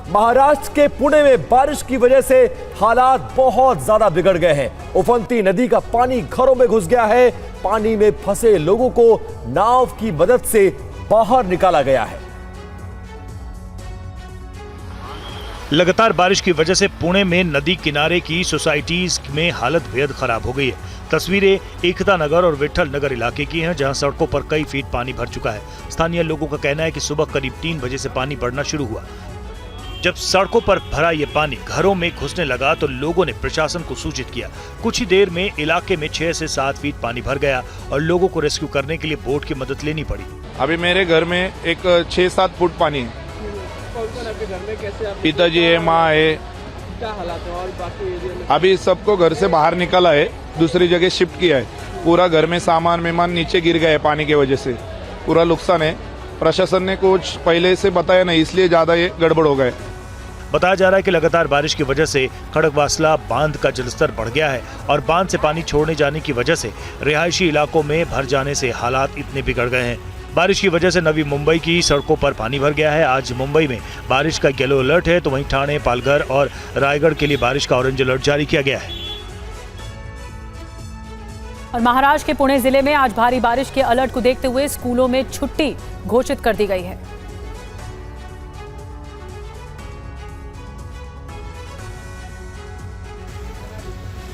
महाराष्ट्र के पुणे में बारिश की वजह से हालात बहुत ज्यादा बिगड़ गए हैं। उफनती नदी का पानी घरों में घुस गया है। पानी में फंसे लोगों को नाव की मदद से बाहर निकाला गया है। लगातार बारिश की वजह से पुणे में नदी किनारे की सोसाइटीज में हालत बेहद खराब हो गई है। तस्वीरें एकता नगर और विठल नगर इलाके की हैं, जहां सड़कों पर कई फीट पानी भर चुका है। स्थानीय लोगों का कहना है कि सुबह करीब 3 बजे से पानी बढ़ना शुरू हुआ। जब सड़कों पर भरा ये पानी घरों में घुसने लगा तो लोगों ने प्रशासन को सूचित किया। कुछ ही देर में इलाके में 6 से 7 फीट पानी भर गया और लोगों को रेस्क्यू करने के लिए बोट की मदद लेनी पड़ी। अभी मेरे घर में एक 6-7 फुट पानी है। आपके घर में कैसे आप पिताजी है, माँ है, क्या हालात है? और बाकी एरिया में अभी सबको घर से बाहर निकाला है, दूसरी जगह शिफ्ट किया है। पूरा घर में सामान मेहमान नीचे गिर गए पानी की वजह से, पूरा नुकसान है। प्रशासन ने कुछ पहले से बताया नहीं, इसलिए ज्यादा ये गड़बड़ हो गए। बताया जा रहा है कि लगातार बारिश की वजह से खड़गवासला बांध का जलस्तर बढ़ गया है और बांध से पानी छोड़ने जाने की वजह से रिहायशी इलाकों में भर जाने से हालात इतने बिगड़ गए हैं। बारिश की वजह से नवी मुंबई की सड़कों पर पानी भर गया है। आज मुंबई में बारिश का येलो अलर्ट है, तो वहीं ठाणे, पालघर और रायगढ़ के लिए बारिश का ऑरेंज अलर्ट जारी किया गया है। और महाराष्ट्र के पुणे जिले में आज भारी बारिश के अलर्ट को देखते हुए स्कूलों में छुट्टी घोषित कर दी गई है।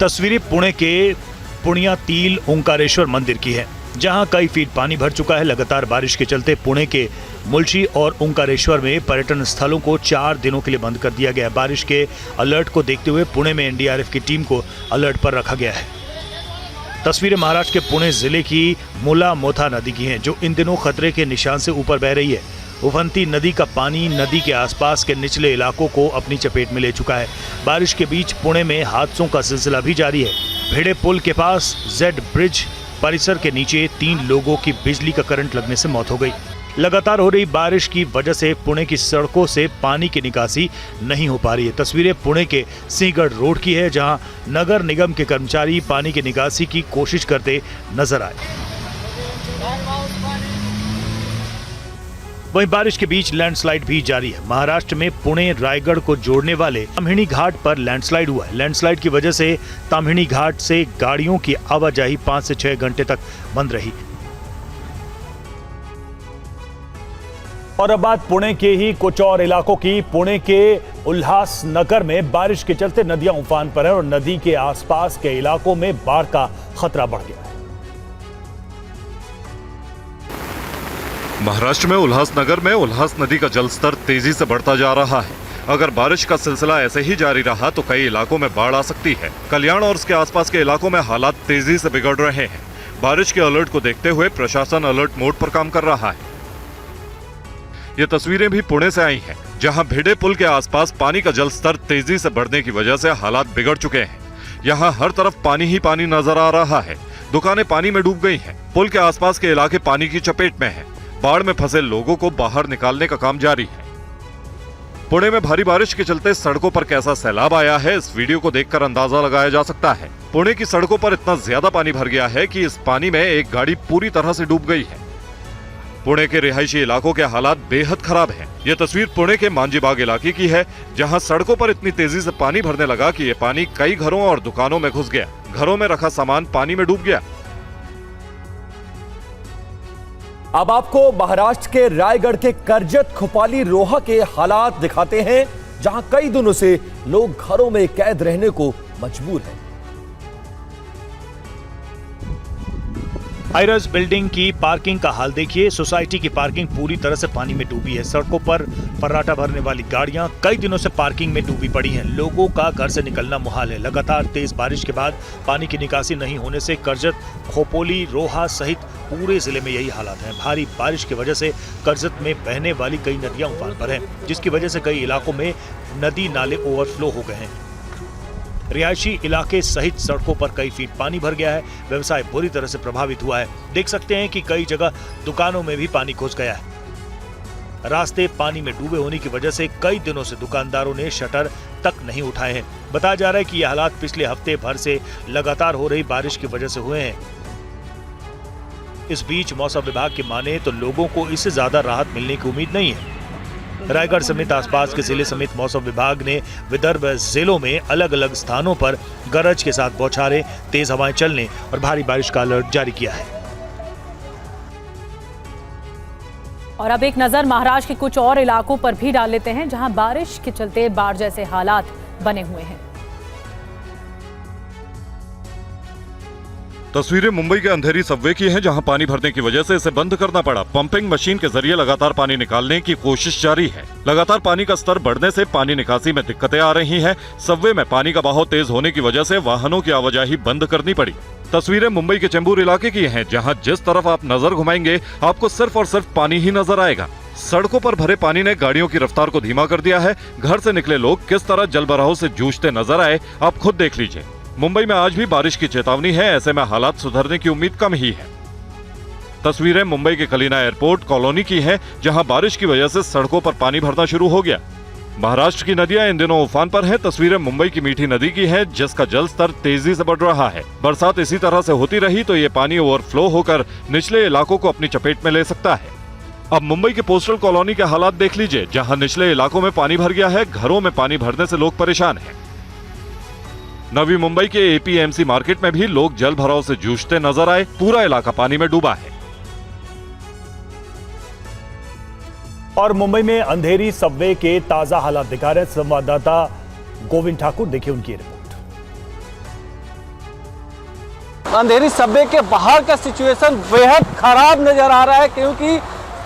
तस्वीरें पुणे के पुण्यातील ओंकारेश्वर मंदिर की है, जहां कई फीट पानी भर चुका है। लगातार बारिश के चलते पुणे के मुलशी और ओंकारेश्वर में पर्यटन स्थलों को 4 दिनों के लिए बंद कर दिया गया है। बारिश के अलर्ट को देखते हुए पुणे में एनडीआरएफ की टीम को अलर्ट पर रखा गया है। तस्वीरें महाराष्ट्र के पुणे जिले की मुला मोथा नदी की हैं, जो इन दिनों खतरे के निशान से ऊपर बह रही है। उफनती नदी का पानी नदी के आसपास के निचले इलाकों को अपनी चपेट में ले चुका है। बारिश के बीच पुणे में हादसों का सिलसिला भी जारी है। भिड़े पुल के पास जेड ब्रिज परिसर के नीचे 3 लोगों की बिजली का करंट लगने से मौत हो गई। लगातार हो रही बारिश की वजह से पुणे की सड़कों से पानी की निकासी नहीं हो पा रही है। तस्वीरें पुणे के सिंहगढ़ रोड की है, जहां नगर निगम के कर्मचारी पानी की निकासी की कोशिश करते नजर आए। वहीं बारिश के बीच लैंडस्लाइड भी जारी है। महाराष्ट्र में पुणे रायगढ़ को जोड़ने वाले ताम्हिणी घाट पर लैंडस्लाइड हुआ है। लैंडस्लाइड की वजह से ताम्हिणी घाट से गाड़ियों की आवाजाही 5 से 6 घंटे तक बंद रही। और अब बात पुणे के ही कुछ और इलाकों की। पुणे के उल्हासनगर में बारिश के चलते नदियां उफान पर है और नदी के आसपास के इलाकों में बाढ़ का खतरा बढ़ गया है। महाराष्ट्र में उल्हासनगर में उल्हास नदी का जलस्तर तेजी से बढ़ता जा रहा है। अगर बारिश का सिलसिला ऐसे ही जारी रहा तो कई इलाकों में बाढ़ आ सकती है। कल्याण और उसके आसपास के इलाकों में हालात तेजी से बिगड़ रहे हैं। बारिश के अलर्ट को देखते हुए प्रशासन अलर्ट मोड पर काम कर रहा है। ये तस्वीरें भी पुणे से आई हैं, जहां भिड़े पुल के आसपास पानी का जलस्तर तेजी से बढ़ने की वजह से हालात बिगड़ चुके हैं। यहाँ हर तरफ पानी ही पानी नजर आ रहा है। दुकानें पानी में डूब गई हैं। पुल के आसपास के इलाके पानी की चपेट में हैं। बाढ़ में फंसे लोगों को बाहर निकालने का काम जारी है। पुणे में भारी बारिश के चलते सड़कों पर कैसा सैलाब आया है, इस वीडियो को देखकर अंदाजा लगाया जा सकता है। पुणे की सड़कों पर इतना ज्यादा पानी भर गया है कि इस पानी में एक गाड़ी पूरी तरह से डूब गई है। पुणे के रिहायशी इलाकों के हालात बेहद खराब हैं। यह तस्वीर पुणे के मांजीबाग इलाके की है, जहां सड़कों पर इतनी तेजी से पानी भरने लगा कि यह पानी कई घरों और दुकानों में घुस गया। घरों में रखा सामान पानी में डूब गया। अब आपको महाराष्ट्र के रायगढ़ के कर्जत खोपाली रोहा के हालात दिखाते हैं, जहां कई दिनों से लोग घरों में कैद रहने को मजबूर हैं। आयरस बिल्डिंग की पार्किंग का हाल देखिए। सोसाइटी की पार्किंग पूरी तरह से पानी में डूबी है। सड़कों पर फर्राटा भरने वाली गाड़ियां कई दिनों से पार्किंग में डूबी पड़ी हैं। लोगों का घर से निकलना मुहाल है। लगातार तेज बारिश के बाद पानी की निकासी नहीं होने से कर्जत, खोपोली, रोहा सहित पूरे जिले में यही हालात हैं। भारी बारिश की वजह से कर्जत में बहने वाली कई नदियां उफान पर हैं, जिसकी वजह से कई इलाकों में नदी नाले ओवरफ्लो हो गए हैं। रिहायशी इलाके सहित सड़कों पर कई फीट पानी भर गया है। व्यवसाय बुरी तरह से प्रभावित हुआ है। देख सकते हैं कि कई जगह दुकानों में भी पानी घुस गया है। रास्ते पानी में डूबे होने की वजह से कई दिनों से दुकानदारों ने शटर तक नहीं उठाए हैं। बताया जा रहा है कि ये हालात पिछले हफ्ते भर से लगातार हो रही बारिश की वजह से हुए हैं। इस बीच मौसम विभाग की माने तो लोगों को इससे ज्यादा राहत मिलने की उम्मीद नहीं है। रायगढ़ समेत आसपास के जिले समेत मौसम विभाग ने विदर्भ जिलों में अलग अलग स्थानों पर गरज के साथ बौछारें, तेज हवाएं चलने और भारी बारिश का अलर्ट जारी किया है। और अब एक नजर महाराष्ट्र के कुछ और इलाकों पर भी डाल लेते हैं, जहां बारिश के चलते बाढ़ जैसे हालात बने हुए हैं। तस्वीरें मुंबई के अंधेरी सबवे की हैं, जहां पानी भरने की वजह से इसे बंद करना पड़ा। पंपिंग मशीन के जरिए लगातार पानी निकालने की कोशिश जारी है। लगातार पानी का स्तर बढ़ने से पानी निकासी में दिक्कतें आ रही हैं। सबवे में पानी का बहाव तेज होने की वजह से वाहनों की आवाजाही बंद करनी पड़ी। तस्वीरें मुंबई के चेंबूर इलाके की हैं, जहां जिस तरफ आप नजर घुमाएंगे आपको सिर्फ और सिर्फ पानी ही नजर आएगा। सड़कों पर भरे पानी ने गाड़ियों की रफ्तार को धीमा कर दिया है। घर से निकले लोग किस तरह जलभराव से जूझते नजर आए, आप खुद देख लीजिए। मुंबई में आज भी बारिश की चेतावनी है, ऐसे में हालात सुधरने की उम्मीद कम ही है। तस्वीरें मुंबई के कलीना एयरपोर्ट कॉलोनी की है, जहां बारिश की वजह से सड़कों पर पानी भरना शुरू हो गया। महाराष्ट्र की नदियां इन दिनों उफान पर हैं। तस्वीरें मुंबई की मीठी नदी की है, जिसका जल स्तर तेजी से बढ़ रहा है। बरसात इसी तरह से होती रही तो ये पानी ओवरफ्लो होकर निचले इलाकों को अपनी चपेट में ले सकता है। अब मुंबई के पोस्टल कॉलोनी के हालात देख लीजिए, जहां निचले इलाकों में पानी भर गया है। घरों में पानी भरने से लोग परेशान हैं। नवी मुंबई के एपीएमसी मार्केट में भी लोग जल भराव से जूझते नजर आए। पूरा इलाका पानी में डूबा है। और मुंबई में अंधेरी सबवे के ताजा हालात दिखा रहे संवाददाता गोविंद ठाकुर, देखिए उनकी रिपोर्ट। अंधेरी सबवे के बाहर का सिचुएशन बेहद खराब नजर आ रहा है, क्योंकि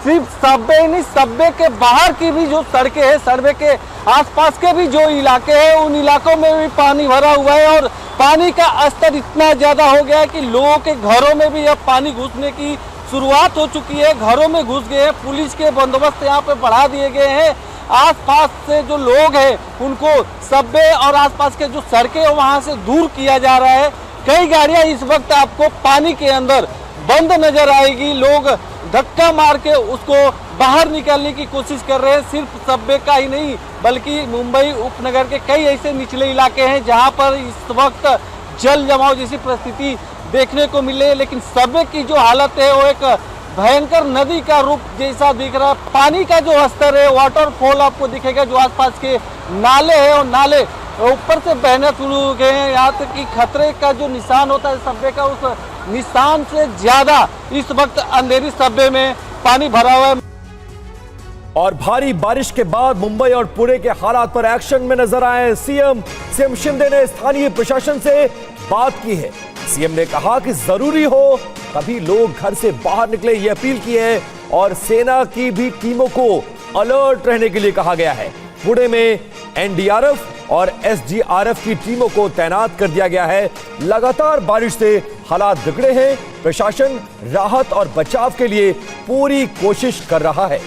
सिर्फ सबवे नहीं, सबवे के बाहर की भी जो सड़कें हैं, सबवे के आसपास के भी जो इलाके हैं, उन इलाकों में भी पानी भरा हुआ है। और पानी का स्तर इतना ज्यादा हो गया है कि लोगों के घरों में भी अब पानी घुसने की शुरुआत हो चुकी है। घरों में घुस गए हैं। पुलिस के बंदोबस्त यहाँ पे बढ़ा दिए गए हैं। आसपास से जो लोग हैं उनको सबवे और आसपास के जो सड़कें हैं वहां से दूर किया जा रहा है। कई गाड़ियां इस वक्त आपको पानी के अंदर बंद नजर आएगी। लोग धक्का मार के उसको बाहर निकालने की कोशिश कर रहे हैं। सिर्फ सबवे का ही नहीं, बल्कि मुंबई उपनगर के कई ऐसे निचले इलाके हैं जहां पर इस वक्त जल जमाव जैसी परिस्थिति देखने को मिले। लेकिन सबवे की जो हालत है वो एक भयंकर नदी का रूप जैसा दिख रहा है। पानी का जो स्तर है, वाटरफॉल आपको दिखेगा, जो आसपास के नाले हैं और नाले ऊपर से बहना शुरू हो गए हैं। यहाँ तक कि खतरे का जो निशान होता है सबवे का, उस निशान से ज्यादा इस वक्त अंधेरी सबवे में पानी भरा हुआ है। और भारी बारिश के बाद मुंबई और पुणे के हालात पर एक्शन में नजर आए सीएम शिंदे ने स्थानीय प्रशासन से बात की है। सीएम ने कहा कि जरूरी हो तभी लोग घर से बाहर निकले, ये अपील की है। और सेना की भी टीमों को अलर्ट रहने के लिए कहा गया है। पुणे में एनडीआरएफ और एसडीआरएफ की टीमों को तैनात कर दिया गया है। लगातार बारिश से हालात बिगड़े हैं। प्रशासन राहत और बचाव के लिए पूरी कोशिश कर रहा है।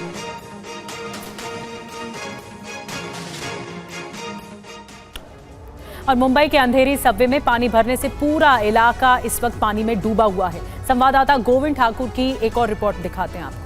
और मुंबई के अंधेरी सबवे में पानी भरने से पूरा इलाका इस वक्त पानी में डूबा हुआ है। संवाददाता गोविंद ठाकुर की एक और रिपोर्ट दिखाते हैं आपको।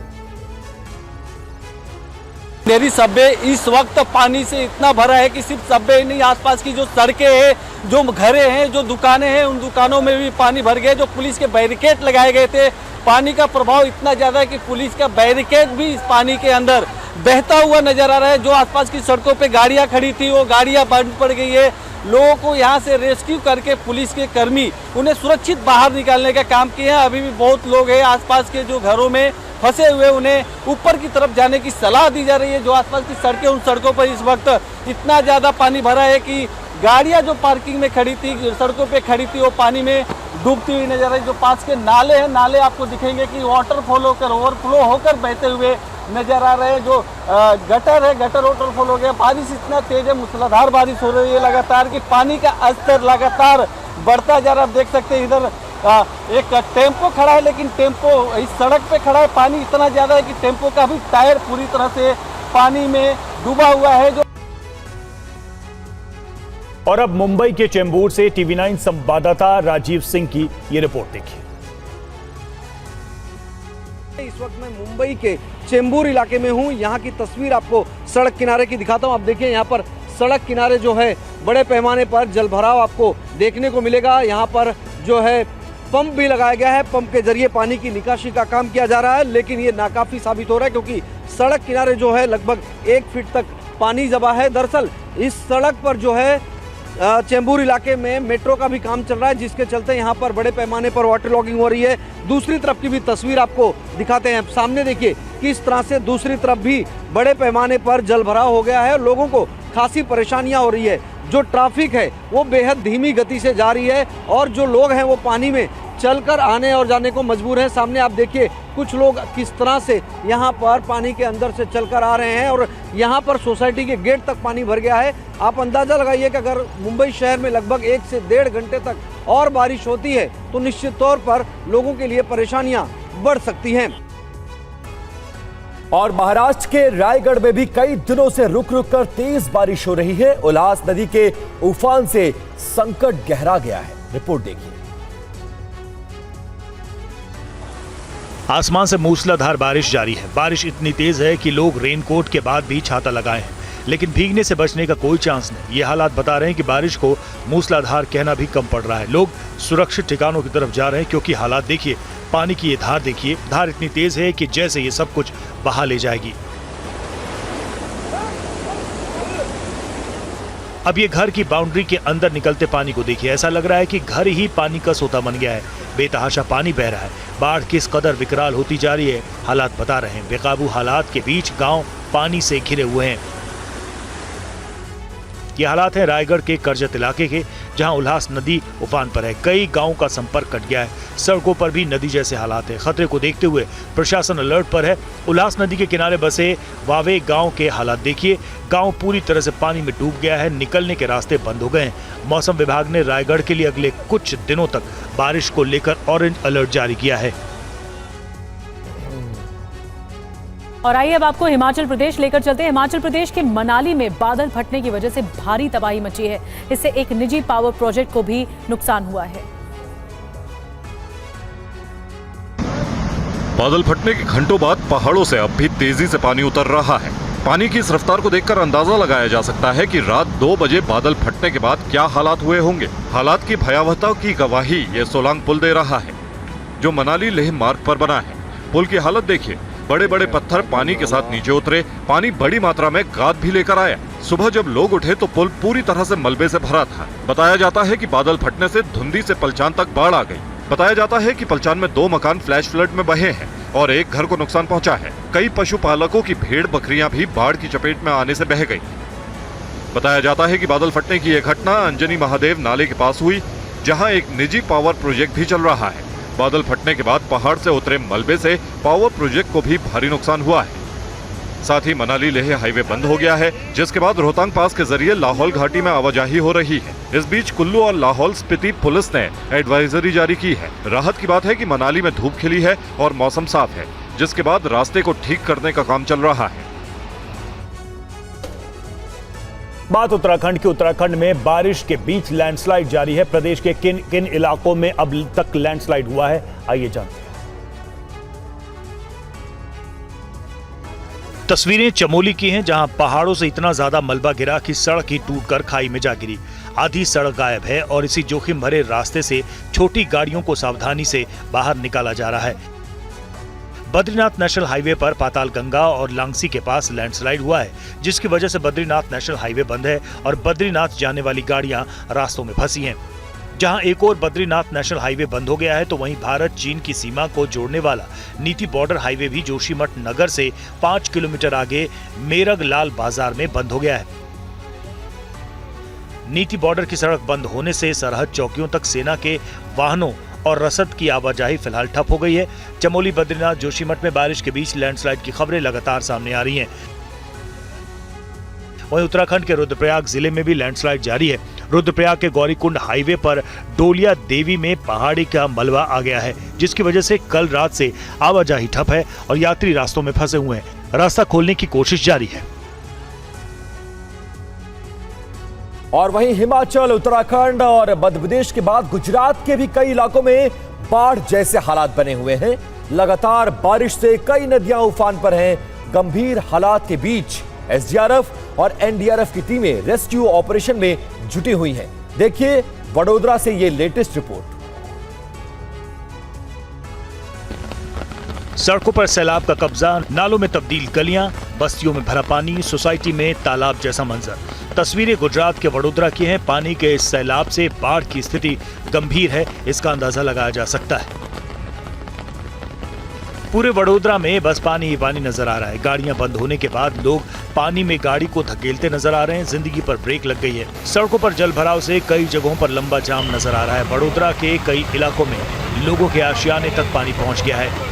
अंधेरी सबवे इस वक्त पानी से इतना भरा है कि सिर्फ सबवे नहीं, आसपास की जो सड़कें हैं, जो घरें हैं, जो दुकानें हैं, उन दुकानों में भी पानी भर गए। जो पुलिस के बैरिकेड लगाए गए थे, पानी का प्रभाव इतना ज्यादा है कि पुलिस का बैरिकेड भी इस पानी के अंदर बहता हुआ नजर आ रहा है। जो आसपास की सड़कों पे गाड़ियां खड़ी थी वो गाड़ियां बंद पड़ गई है। लोगों को यहाँ से रेस्क्यू करके पुलिस के कर्मी उन्हें सुरक्षित बाहर निकालने का काम किए हैं। अभी भी बहुत लोग हैं आसपास के जो घरों में फंसे हुए, उन्हें ऊपर की तरफ जाने की सलाह दी जा रही है। जो आसपास की सड़कें, उन सड़कों पर इस वक्त इतना ज़्यादा पानी भरा है कि गाड़ियाँ जो पार्किंग में खड़ी थी, सड़कों पे खड़ी थी, वो पानी में डूबती हुई नजर आई। जो पास के नाले हैं, नाले आपको दिखेंगे कि वाटरफॉल होकर, ओवरफ्लो होकर बहते हुए नजर आ रहे हैं। जो गटर है, गटर वाटरफॉल हो गया। बारिश इतना तेज है, मूसलाधार बारिश हो रही है लगातार, कि पानी का स्तर लगातार बढ़ता जा रहा है। आप देख सकते हैं इधर एक टेम्पो खड़ा है, लेकिन टेम्पो इस सड़क पे खड़ा है। पानी इतना ज्यादा है कि टेम्पो का भी टायर पूरी तरह से पानी में डूबा हुआ है। जो और अब मुंबई के चेंबूर से टीवी9 संवाददाता राजीव सिंह की ये रिपोर्ट देखिए। इस वक्त मैं मुंबई के चेंबूर इलाके में हूं। यहाँ की तस्वीर आपको सड़क किनारे की दिखाता हूं। आप देखिए यहाँ पर सड़क किनारे जो है बड़े पैमाने पर जलभराव आपको देखने को मिलेगा। यहाँ पर जो है पंप भी लगाया गया है, पंप के जरिए पानी की निकासी का काम किया जा रहा है, लेकिन ये नाकाफी साबित हो रहा है क्योंकि सड़क किनारे जो है लगभग 1 फीट तक पानी जमा है। दरअसल इस सड़क पर जो है चेंबूर इलाके में मेट्रो का भी काम चल रहा है, जिसके चलते यहाँ पर बड़े पैमाने पर वाटर लॉगिंग हो रही है। दूसरी तरफ की भी तस्वीर आपको दिखाते हैं। सामने देखिए किस तरह से दूसरी तरफ भी बड़े पैमाने पर जल भराव हो गया है, लोगों को खासी परेशानियां हो रही है। जो ट्रैफिक है वो बेहद धीमी गति से जा रही है और जो लोग हैं वो पानी में चलकर आने और जाने को मजबूर हैं। सामने आप देखिए कुछ लोग किस तरह से यहाँ पर पानी के अंदर से चलकर आ रहे हैं और यहाँ पर सोसाइटी के गेट तक पानी भर गया है। आप अंदाजा लगाइए कि अगर मुंबई शहर में लगभग 1 से 1.5 घंटे तक और बारिश होती है तो निश्चित तौर पर लोगों के लिए परेशानियां बढ़ सकती हैं। और महाराष्ट्र के रायगढ़ में भी कई दिनों से रुक रुक कर तेज बारिश हो रही है। उल्हास नदी के उफान से संकट गहरा गया है। रिपोर्ट देखिए। आसमान से मूसलाधार बारिश जारी है। बारिश इतनी तेज है कि लोग रेनकोट के बाद भी छाता लगाए हैं, लेकिन भीगने से बचने का कोई चांस नहीं। ये हालात बता रहे हैं कि बारिश को मूसलाधार कहना भी कम पड़ रहा है। लोग सुरक्षित ठिकानों की तरफ जा रहे हैं क्योंकि हालात देखिए, पानी की ये धार देखिए, धार इतनी तेज है कि जैसे ये सब कुछ बहा ले जाएगी। अब ये घर की बाउंड्री के अंदर निकलते पानी को देखिए, ऐसा लग रहा है कि घर ही पानी का सोता बन गया है। बेतहाशा पानी बह रहा है। बाढ़ किस कदर विकराल होती जा रही है, हालात बता रहे हैं। बेकाबू हालात के बीच गांव पानी से घिरे हुए हैं। ये हालात हैं रायगढ़ के करजत इलाके के, जहां उल्हास नदी उफान पर है। कई गांवों का संपर्क कट गया है। सड़कों पर भी नदी जैसे हालात हैं। खतरे को देखते हुए प्रशासन अलर्ट पर है। उल्हास नदी के किनारे बसे वावे गांव के हालात देखिए। गांव पूरी तरह से पानी में डूब गया है। निकलने के रास्ते बंद हो गए हैं। मौसम विभाग ने रायगढ़ के लिए अगले कुछ दिनों तक बारिश को लेकर ऑरेंज अलर्ट जारी किया है। और आइए अब आपको हिमाचल प्रदेश लेकर चलते हैं। हिमाचल प्रदेश के मनाली में बादल फटने की वजह से भारी तबाही मची है। इससे एक निजी पावर प्रोजेक्ट को भी नुकसान हुआ है। बादल फटने के घंटों बाद पहाड़ों से अब भी तेजी से पानी उतर रहा है। पानी की इस रफ्तार को देखकर अंदाजा लगाया जा सकता है कि रात 2 बजे बादल फटने के बाद क्या हालात हुए होंगे। हालात की भयावहता की गवाही ये सोलांग पुल दे रहा है, जो मनाली लेह मार्ग पर बना है। पुल की हालत देखिए, बड़े बड़े पत्थर पानी के साथ नीचे उतरे। पानी बड़ी मात्रा में गाद भी लेकर आया। सुबह जब लोग उठे तो पुल पूरी तरह से मलबे से भरा था। बताया जाता है कि बादल फटने से धुंधी से पलचान तक बाढ़ आ गई। बताया जाता है कि पलचान में 2 मकान फ्लैश फ्लड में बहे हैं और एक घर को नुकसान पहुंचा है। कई पशुपालकों की भेड़ बकरियां भी बाढ़ की चपेट में आने से बह गई। बताया जाता है कि बादल फटने की यह घटना अंजनी महादेव नाले के पास हुई, जहां एक निजी पावर प्रोजेक्ट भी चल रहा है। बादल फटने के बाद पहाड़ से उतरे मलबे से पावर प्रोजेक्ट को भी भारी नुकसान हुआ है। साथ ही मनाली लेह हाईवे बंद हो गया है, जिसके बाद रोहतांग पास के जरिए लाहौल घाटी में आवाजाही हो रही है। इस बीच कुल्लू और लाहौल स्पीति पुलिस ने एडवाइजरी जारी की है। राहत की बात है कि मनाली में धूप खिली है और मौसम साफ है, जिसके बाद रास्ते को ठीक करने का काम चल रहा है। बात उत्तराखंड की। उत्तराखंड में बारिश के बीच लैंडस्लाइड जारी है। प्रदेश के किन किन इलाकों में अब तक लैंडस्लाइड हुआ है, आइए जानते हैं। तस्वीरें चमोली की हैं, जहां पहाड़ों से इतना ज्यादा मलबा गिरा कि सड़क ही टूटकर खाई में जा गिरी। आधी सड़क गायब है और इसी जोखिम भरे रास्ते से छोटी गाड़ियों को सावधानी से बाहर निकाला जा रहा है। बद्रीनाथ नेशनल हाईवे पर पातालगंगा और लांगसी के पास लैंडस्लाइड हुआ है, जिसकी वजह से बद्रीनाथ नेशनल हाईवे बंद है और बद्रीनाथ जाने वाली गाड़ियां रास्तों में फंसी हैं। जहां एक और बद्रीनाथ नेशनल हाईवे बंद हो गया है, तो वहीं भारत चीन की सीमा को जोड़ने वाला नीति बॉर्डर हाईवे भी जोशीमठ नगर से 5 किलोमीटर आगे मेरग लाल बाजार में बंद हो गया है। नीति बॉर्डर की सड़क बंद होने से सरहद चौकियों तक सेना के वाहनों और रसद की आवाजाही फिलहाल ठप हो गई है। चमोली, बद्रीनाथ, जोशीमठ में बारिश के बीच लैंडस्लाइड की खबरें लगातार सामने आ रही हैं। वहीं उत्तराखंड के रुद्रप्रयाग जिले में भी लैंडस्लाइड जारी है। रुद्रप्रयाग के गौरीकुंड हाईवे पर डोलिया देवी में पहाड़ी का मलबा आ गया है, जिसकी वजह से कल रात से आवाजाही ठप है और यात्री रास्तों में फंसे हुए हैं। रास्ता खोलने की कोशिश जारी है। और वहीं हिमाचल, उत्तराखंड और मध्य प्रदेश के बाद गुजरात के भी कई इलाकों में बाढ़ जैसे हालात बने हुए हैं। लगातार बारिश से कई नदियां उफान पर हैं। गंभीर हालात के बीच एसडीआरएफ और एनडीआरएफ की टीमें रेस्क्यू ऑपरेशन में जुटी हुई हैं। देखिए वडोदरा से ये लेटेस्ट रिपोर्ट। सड़कों पर सैलाब का कब्जा, नालों में तब्दील गलियां, बस्तियों में भरा पानी, सोसाइटी में तालाब जैसा मंजर। तस्वीरें गुजरात के वडोदरा की हैं। पानी के इस सैलाब से बाढ़ की स्थिति गंभीर है, इसका अंदाजा लगाया जा सकता है। पूरे वडोदरा में बस पानी ही पानी नजर आ रहा है। गाड़ियां बंद होने के बाद लोग पानी में गाड़ी को धकेलते नजर आ रहे हैं। जिंदगी पर ब्रेक लग गई है। सड़कों पर जल भराव से कई जगहों पर लंबा जाम नजर आ रहा है। वडोदरा के कई इलाकों में लोगों के आशियाने तक पानी पहुंच गया है।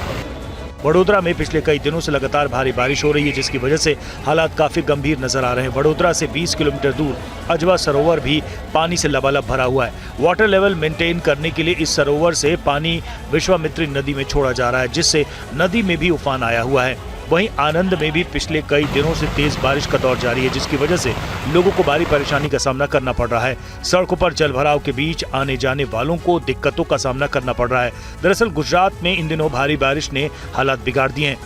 वडोदरा में पिछले कई दिनों से लगातार भारी बारिश हो रही है, जिसकी वजह से हालात काफी गंभीर नजर आ रहे हैं। वडोदरा से 20 किलोमीटर दूर अजवा सरोवर भी पानी से लबालब भरा हुआ है। वाटर लेवल मेंटेन करने के लिए इस सरोवर से पानी विश्वामित्री नदी में छोड़ा जा रहा है, जिससे नदी में भी उफान आया हुआ है। वहीं आनंद में भी पिछले कई दिनों से तेज बारिश का दौर जारी है, जिसकी वजह से लोगों को भारी परेशानी का सामना करना पड़ रहा है। सड़कों पर जल भराव के बीच आने जाने वालों को दिक्कतों का सामना करना पड़ रहा है। दरअसल गुजरात में इन दिनों भारी बारिश ने हालात बिगाड़ दिए हैं।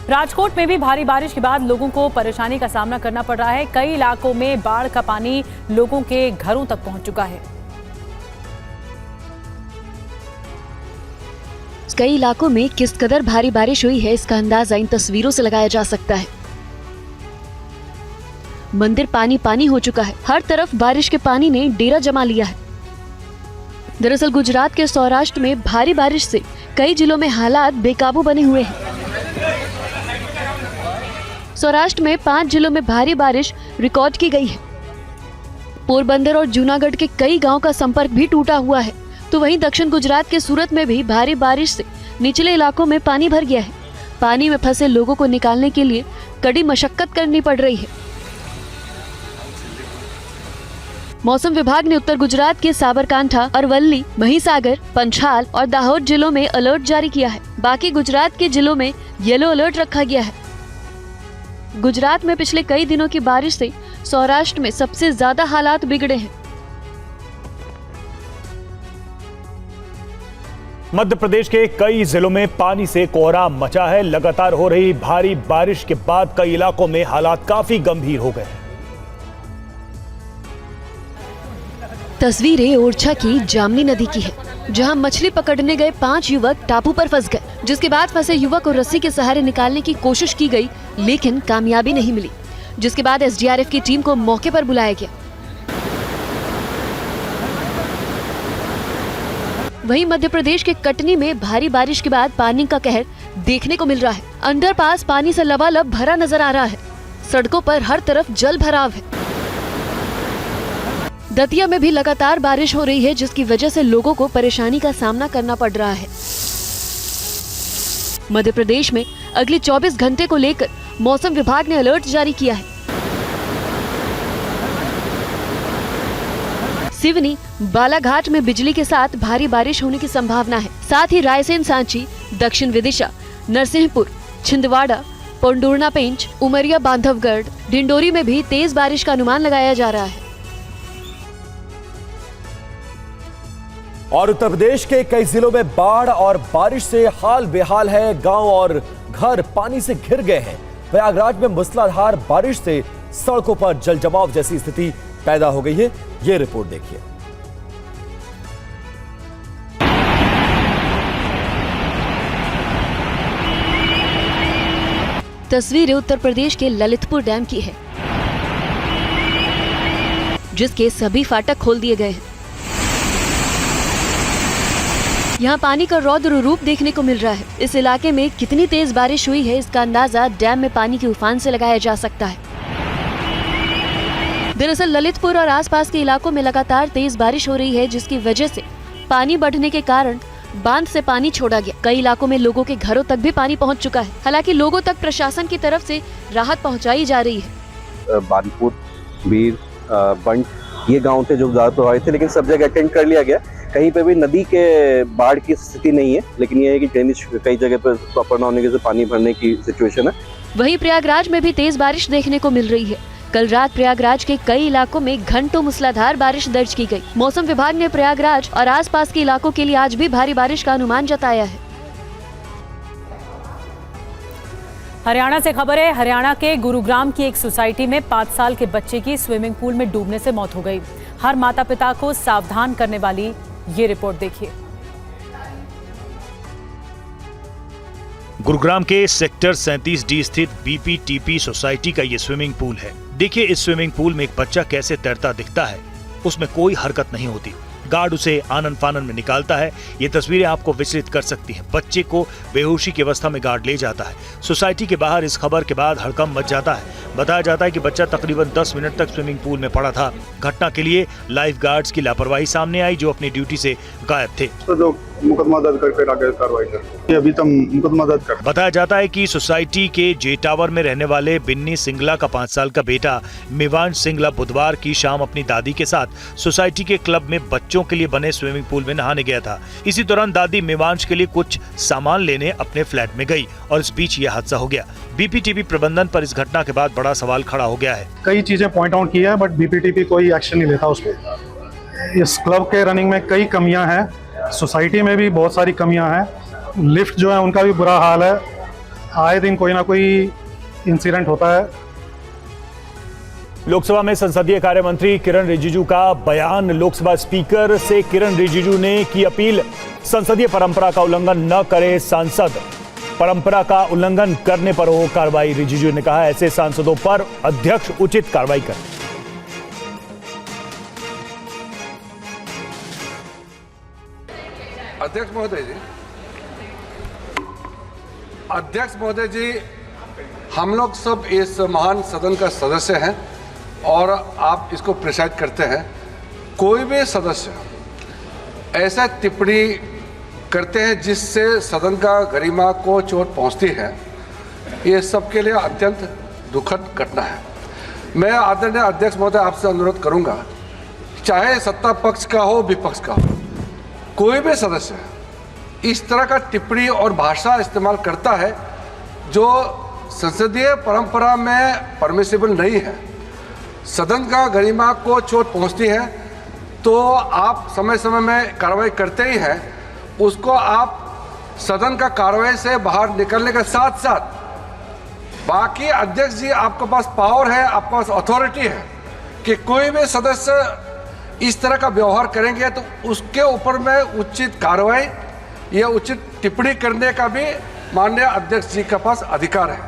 राजकोट में भी भारी बारिश के बाद लोगों को परेशानी का सामना करना पड़ रहा है। कई इलाकों में बाढ़ का पानी लोगों के घरों तक पहुंच चुका है। कई इलाकों में किस कदर भारी बारिश हुई है, इसका अंदाजा इन तस्वीरों से लगाया जा सकता है। मंदिर पानी पानी हो चुका है। हर तरफ बारिश के पानी ने डेरा जमा लिया है। दरअसल गुजरात के सौराष्ट्र में भारी बारिश से कई जिलों में हालात बेकाबू बने हुए हैं। सौराष्ट्र में 5 जिलों में भारी बारिश रिकॉर्ड की गई है। पोरबंदर और जूनागढ़ के कई गांव का संपर्क भी टूटा हुआ है। तो वहीं दक्षिण गुजरात के सूरत में भी भारी बारिश से निचले इलाकों में पानी भर गया है। पानी में फंसे लोगों को निकालने के लिए कड़ी मशक्कत करनी पड़ रही है। मौसम विभाग ने उत्तर गुजरात के साबरकांठा, अरवल्ली, महिसागर, पंचाल और दाहोद जिलों में अलर्ट जारी किया है। बाकी गुजरात के जिलों में येलो अलर्ट रखा गया है। गुजरात में पिछले कई दिनों की बारिश से सौराष्ट्र में सबसे ज्यादा हालात बिगड़े हैं। मध्य प्रदेश के कई जिलों में पानी से कोहराम मचा है। लगातार हो रही भारी बारिश के बाद कई इलाकों में हालात काफी गंभीर हो गए हैं। तस्वीरें ओरछा की जामनी नदी की है, जहां मछली पकड़ने गए 5 युवक टापू पर फंस गए, जिसके बाद फंसे युवक को रस्सी के सहारे निकालने की कोशिश की गई, लेकिन कामयाबी नहीं मिली, जिसके बाद एसडीआरएफ की टीम को मौके पर बुलाया गया। वहीं मध्य प्रदेश के कटनी में भारी बारिश के बाद पानी का कहर देखने को मिल रहा है। अंडरपास पानी से लबालब भरा नजर आ रहा है। सड़कों पर हर तरफ जल भराव है। दतिया में भी लगातार बारिश हो रही है, जिसकी वजह से लोगों को परेशानी का सामना करना पड़ रहा है। मध्य प्रदेश में अगले 24 घंटे को लेकर मौसम विभाग ने अलर्ट जारी किया है। सिवनी, बालाघाट में बिजली के साथ भारी बारिश होने की संभावना है। साथ ही रायसेन, सांची, दक्षिण विदिशा, नरसिंहपुर, छिंदवाड़ा, पंडुरना पेंच, उमरिया, बांधवगढ़, डिंडोरी में भी तेज बारिश का अनुमान लगाया जा रहा है। और उत्तर प्रदेश के कई जिलों में बाढ़ और बारिश से हाल बेहाल है। गांव और घर पानी से घिर गए हैं। प्रयागराज में मूसलाधार बारिश से सड़कों पर जल जमाव जैसी स्थिति पैदा हो गई है। ये रिपोर्ट देखिए। तस्वीरें उत्तर प्रदेश के ललितपुर डैम की है, जिसके सभी फाटक खोल दिए गए हैं। यहाँ पानी का रौद्र रूप देखने को मिल रहा है। इस इलाके में कितनी तेज बारिश हुई है, इसका अंदाजा डैम में पानी के उफान से लगाया जा सकता है। दरअसल ललितपुर और आसपास के इलाकों में लगातार तेज बारिश हो रही है, जिसकी वजह से पानी बढ़ने के कारण बांध से पानी छोड़ा गया। कई इलाकों में लोगों के घरों तक भी पानी पहुंच चुका है। हालांकि लोगों तक प्रशासन की तरफ से राहत पहुंचाई जा रही है। बानपुर, बीर, बंट ये गांव थे जो ज्यादा प्रभावित थे, लेकिन सब जगह अटेंड कर लिया गया। कहीं पे भी नदी के बाढ़ की स्थिति नहीं है, लेकिन ये है कि ड्रेनेज कई जगह पर प्रॉपर न होने से पानी भरने की सिचुएशन है। वहीं प्रयागराज में भी तेज बारिश देखने को मिल रही है। कल रात प्रयागराज के कई इलाकों में घंटों मूसलाधार बारिश दर्ज की गई। मौसम विभाग ने प्रयागराज और आसपास के इलाकों के लिए आज भी भारी बारिश का अनुमान जताया है। हरियाणा से खबर है। हरियाणा के गुरुग्राम की एक सोसाइटी में 5 साल के बच्चे की स्विमिंग पूल में डूबने से मौत हो गई। हर माता पिता को सावधान करने वाली ये रिपोर्ट देखिए। गुरुग्राम के सेक्टर 37D स्थित BPTP सोसाइटी का ये स्विमिंग पूल है। देखिए इस स्विमिंग पूल में एक बच्चा कैसे तैरता दिखता है। उसमें कोई हरकत नहीं होती, गार्ड उसे आनन फानन में निकालता है। ये तस्वीरें आपको विचलित कर सकती हैं। बच्चे को बेहोशी की अवस्था में गार्ड ले जाता है। सोसाइटी के बाहर इस खबर के बाद हड़कंप मच जाता है। बताया जाता है कि बच्चा तकरीबन 10 मिनट तक स्विमिंग पूल में पड़ा था। घटना के लिए लाइफ गार्ड्स की लापरवाही सामने आई, जो अपनी ड्यूटी से गायब थे। तो जो मुकदमा दर्ज करके आगे कार्रवाई कर, अभी तक मुकदमा दर्ज कर। बताया जाता है कि सोसाइटी के जे टावर में रहने वाले बिन्नी सिंगला का 5 साल का बेटा मेवांश सिंगला बुधवार की शाम अपनी दादी के साथ सोसाइटी के क्लब में बच्चों के लिए बने स्विमिंग पूल में नहाने गया था। इसी दौरान दादी मेवांश के लिए कुछ सामान लेने अपने फ्लैट में गई और इस बीच यह हादसा हो गया। BPTP प्रबंधन पर इस घटना के बाद बड़ा सवाल खड़ा हो गया है। कई चीजें पॉइंट आउट किया है, बट BPTP कोई एक्शन नहीं लेता उस पर। इस क्लब के रनिंग में कई कमियां हैं, सोसाइटी में भी बहुत सारी कमियां हैं। लिफ्ट जो है उनका भी बुरा हाल है। आए दिन कोई ना कोई इंसिडेंट होता है। लोकसभा में संसदीय कार्य मंत्री किरण रिजिजू का बयान। लोकसभा स्पीकर से किरण रिजिजू ने की अपील, संसदीय परंपरा का उल्लंघन न करे सांसद, परंपरा का उल्लंघन करने पर हो कार्रवाई। रिजिजू ने कहा ऐसे सांसदों पर अध्यक्ष उचित कार्रवाई करें। अध्यक्ष महोदय जी, हम लोग सब इस महान सदन का सदस्य हैं और आप इसको प्रिसाइड करते हैं। कोई भी सदस्य ऐसा टिप्पणी करते हैं जिससे सदन का गरिमा को चोट पहुंचती है, ये सबके लिए अत्यंत दुखद घटना है। मैं आदरणीय अध्यक्ष महोदय आपसे अनुरोध करूंगा, चाहे सत्ता पक्ष का हो विपक्ष का हो, कोई भी सदस्य इस तरह का टिप्पणी और भाषा इस्तेमाल करता है जो संसदीय परंपरा में परमिसिबल नहीं है, सदन का गरिमा को चोट पहुंचती है, तो आप समय समय में कार्रवाई करते ही हैं। उसको आप सदन का कार्रवाई से बाहर निकलने के साथ साथ बाकी अध्यक्ष जी, आपके पास पावर है, आपके पास अथॉरिटी है कि कोई भी सदस्य इस तरह का व्यवहार करेंगे तो उसके ऊपर में उचित कार्रवाई या उचित टिप्पणी करने का भी माननीय अध्यक्ष जी के पास अधिकार है।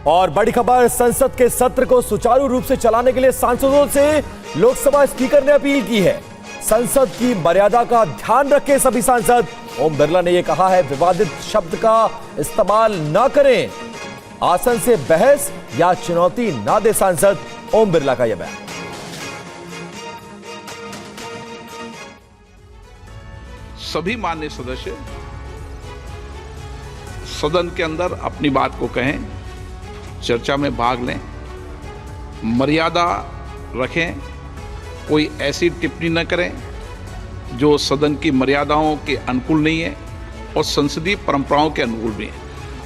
और बड़ी खबर, संसद के सत्र को सुचारू रूप से चलाने के लिए सांसदों से लोकसभा स्पीकर ने अपील की है। संसद की मर्यादा का ध्यान रखें सभी सांसद। ओम बिरला ने यह कहा है, विवादित शब्द का इस्तेमाल न करें, आसन से बहस या चुनौती ना दे सांसद। ओम बिरला का यह बयान। सभी माननीय सदस्य सदन के अंदर अपनी बात को कहें, चर्चा में भाग लें, मर्यादा रखें, कोई ऐसी टिप्पणी न करें जो सदन की मर्यादाओं के अनुकूल नहीं है और संसदीय परंपराओं के अनुकूल भी है।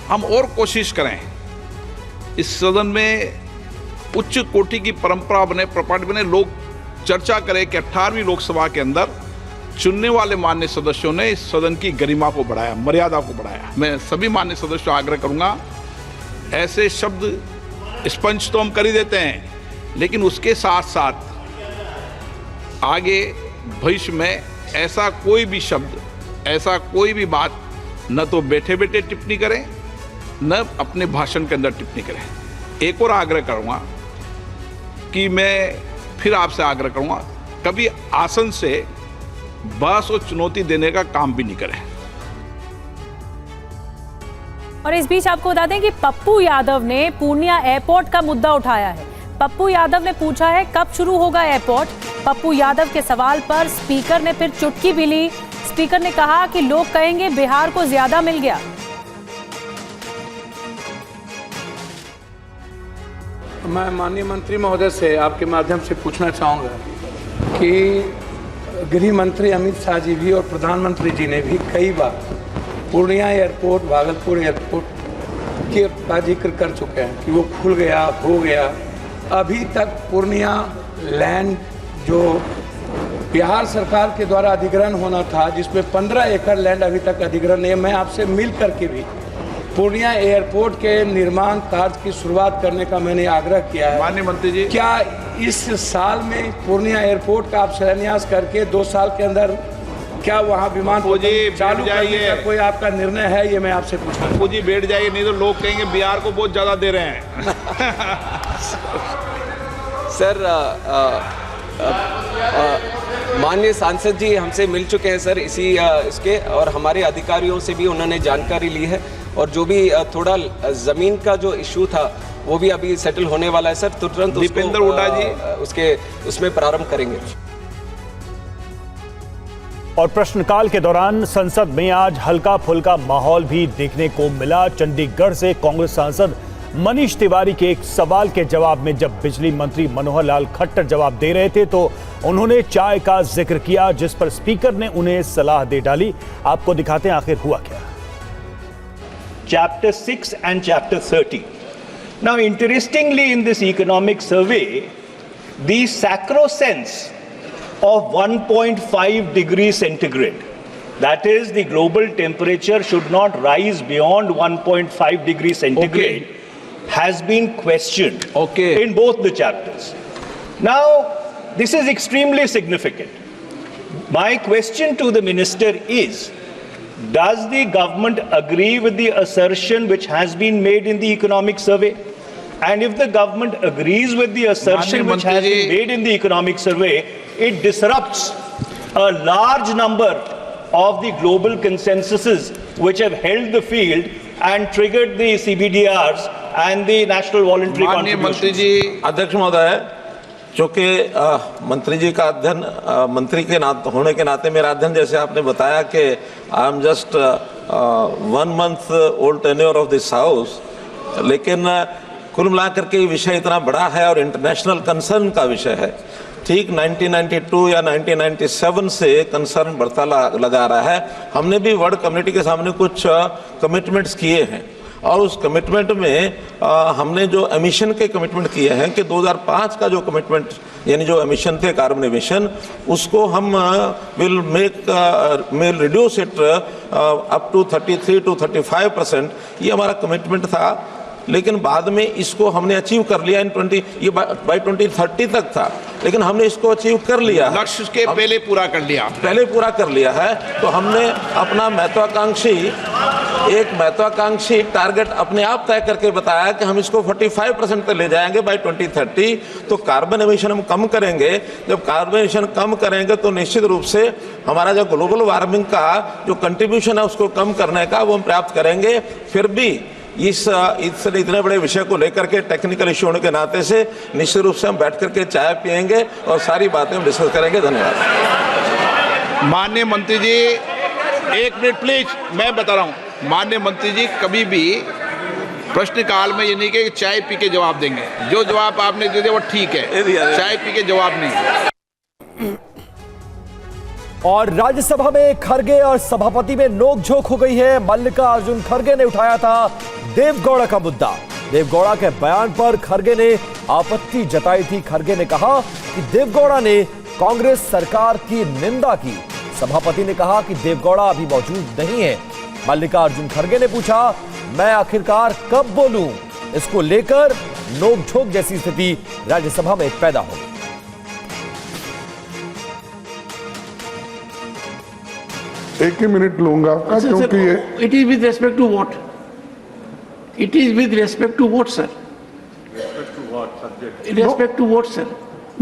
हम और कोशिश करें इस सदन में उच्च कोटि की परंपरा बने, प्रॉपर्टी बने, लोग चर्चा करें कि 18वीं लोकसभा के अंदर चुनने वाले माननीय सदस्यों ने इस सदन की गरिमा को बढ़ाया, मर्यादा को बढ़ाया। मैं सभी माननीय सदस्यों से आग्रह करूंगा, ऐसे शब्द स्पंज तो हम कर ही देते हैं, लेकिन उसके साथ साथ आगे भविष्य में ऐसा कोई भी शब्द, ऐसा कोई भी बात न तो बैठे बैठे टिप्पणी करें, न अपने भाषण के अंदर टिप्पणी करें। एक और आग्रह करूंगा कि मैं फिर आपसे आग्रह करूंगा, कभी आसन से बहस और चुनौती देने का काम भी नहीं करें। और इस बीच आपको बता दें कि पप्पू यादव ने पूर्णिया एयरपोर्ट का मुद्दा उठाया है। पप्पू यादव ने पूछा है कब शुरू होगा एयरपोर्ट। पप्पू यादव के सवाल पर स्पीकर ने फिर चुटकी भी ली। स्पीकर ने कहा कि लोग कहेंगे बिहार को ज्यादा मिल गया। मैं माननीय मंत्री महोदय से आपके माध्यम से पूछना चाहूँगा कि गृह मंत्री अमित शाह जी भी और प्रधानमंत्री जी ने भी कई बार पूर्णिया एयरपोर्ट, भागलपुर एयरपोर्ट का जिक्र कर चुके हैं कि वो खुल गया, हो गया। अभी तक पूर्णिया लैंड जो बिहार सरकार के द्वारा अधिग्रहण होना था, जिसमें 15 एकड़ लैंड अभी तक अधिग्रहण है। मैं आपसे मिल करके भी पूर्णिया एयरपोर्ट के निर्माण कार्य की शुरुआत करने का मैंने आग्रह किया है। माननीय मंत्री जी, क्या इस साल में पूर्णिया एयरपोर्ट का आप शिलान्यास करके 2 साल के अंदर क्या वहाँ विमान चालू करने का कोई आपका निर्णय है, ये मैं आपसे पूछ रहा हूँ। जी बैठ जाइए, नहीं तो लोग कहेंगे बिहार को बहुत ज़्यादा दे रहे हैं। सर माननीय सांसद जी हमसे मिल चुके हैं सर इसके, और हमारे अधिकारियों से भी उन्होंने जानकारी ली है, और जो भी थोड़ा ज़मीन का जो इशू था वो भी अभी सेटल होने वाला है सर। तुरंत दीपेंद्र हुड्डा जी उसमें प्रारंभ करेंगे। और प्रश्नकाल के दौरान संसद में आज हल्का फुल्का माहौल भी देखने को मिला। चंडीगढ़ से कांग्रेस सांसद मनीष तिवारी के एक सवाल के जवाब में जब बिजली मंत्री मनोहर लाल खट्टर जवाब दे रहे थे तो उन्होंने चाय का जिक्र किया, जिस पर स्पीकर ने उन्हें सलाह दे डाली। आपको दिखाते हैं आखिर हुआ क्या। Chapter 6 and Chapter 30. Now, interestingly, in this economic survey, the sacrosanct of 1.5 degrees centigrade, that is, the global temperature should not rise beyond 1.5 degrees centigrade, has been questioned in both the chapters. Now, this is extremely significant. My question to the minister is, does the government agree with the assertion which has been made in the economic survey? And if the government agrees with the assertion which has been made in the economic survey, it disrupts a large number of the global consensuses which have held the field and triggered the CBDRs and the national voluntary contributions. अध्यक्ष महोदय, चूँकि मंत्री जी का अध्ययन मंत्री के होने के नाते मेरा अध्ययन, जैसे आपने बताया कि I am just 1 month old tenure of this house, लेकिन कुल मिलाकर के विषय इतना बड़ा है और इंटरनेशनल कंसर्न का विषय है। ठीक 1992 या 1997 से कंसर्न बढ़ता लगा रहा है। हमने भी वर्ल्ड कम्युनिटी के सामने कुछ कमिटमेंट्स किए हैं, और उस कमिटमेंट में हमने जो एमिशन के कमिटमेंट किए हैं कि 2005 का जो कमिटमेंट यानी जो एमिशन थे कार्बन एमिशन, उसको हम will reduce it up to 33 to 35%, ये हमारा कमिटमेंट था। लेकिन बाद में इसको हमने अचीव कर लिया ये बाय 2030 तक था, लेकिन हमने इसको अचीव कर लिया, लक्ष्य के पहले पूरा कर लिया है। तो हमने अपना महत्वाकांक्षी टारगेट अपने आप तय करके बताया कि हम इसको 45% तक ले जाएंगे बाय 2030। तो कार्बन एमिशन हम कम करेंगे। जब कार्बन एमिशन कम करेंगे तो निश्चित रूप से हमारा जो ग्लोबल वार्मिंग का जो कंट्रीब्यूशन है उसको कम करने का वो हम प्राप्त करेंगे। फिर भी इस इतने बड़े विषय को लेकर के टेक्निकल इश्यू होने के नाते से निश्चित रूप से हम बैठ करके चाय पियेंगे और सारी बातें हम डिस्कस करेंगे। धन्यवाद। माननीय मंत्री जी, 1 मिनट प्लीज, मैं बता रहा हूँ। माननीय मंत्री जी कभी भी प्रश्नकाल में ये नहीं कि चाय पी के जवाब देंगे। जो जवाब आपने दे दिया वो ठीक है, चाय पी के जवाब नहीं। और राज्यसभा में खरगे और सभापति में नोकझोंक हो गई है। मल्लिकार्जुन खरगे ने उठाया था देवगौड़ा का मुद्दा। देवगौड़ा के बयान पर खरगे ने आपत्ति जताई थी। खरगे ने कहा कि देवगौड़ा ने कांग्रेस सरकार की निंदा की। सभापति ने कहा कि देवगौड़ा अभी मौजूद नहीं है। मल्लिकार्जुन खरगे ने पूछा, मैं आखिरकार कब बोलूं? इसको लेकर नोकझोंक जैसी स्थिति राज्यसभा में पैदा हो गई। एक ही मिनट लूंगा आपका, क्योंकि ये it is with respect to what? It is with respect to what sir? Respect to what, sir?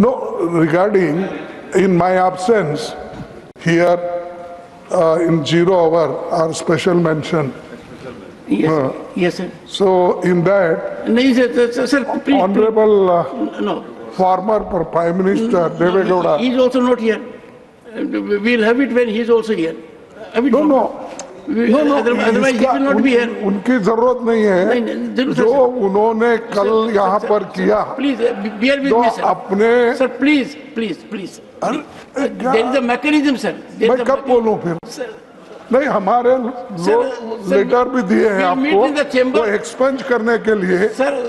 No, regarding in my absence here in 0 hour our special mention. Yes, yes sir. So in that, sir, please, Honorable no. former Prime Minister Devegowda. He is also not here. We'll have it when he is also here. No. Otherwise he will not be here. उनकी जरूरत नहीं है जो उन्होंने कल यहाँ पर किया। Please bear with me, sir. अपने sir, please. There is a mechanism, sir. मैं कब बोलूँ फिर? नहीं, हमारे लेटर भी दिए हैं आपको वो एक्सपेंज करने के लिए।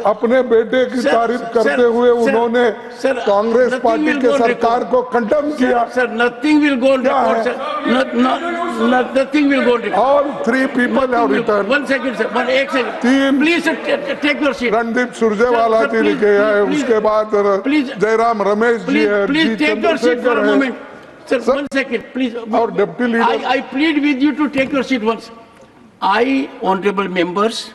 अपने बेटे की तारीफ करते हुए उन्होंने कांग्रेस पार्टी के सरकार को कंडेम किया। Sir, nothing will go on record, sir. Nothing will go on record. All 3 people have returned. 1 second, sir. 1 second. 3 Please, sir, take your seat. Randeep Surjewala ji लिखे हैं, उसके बाद जयराम रमेश जी है, Please take your seat for a moment. Sir, 1 second, please. Our deputy leader. I plead with you to take your seat once. I, honorable members,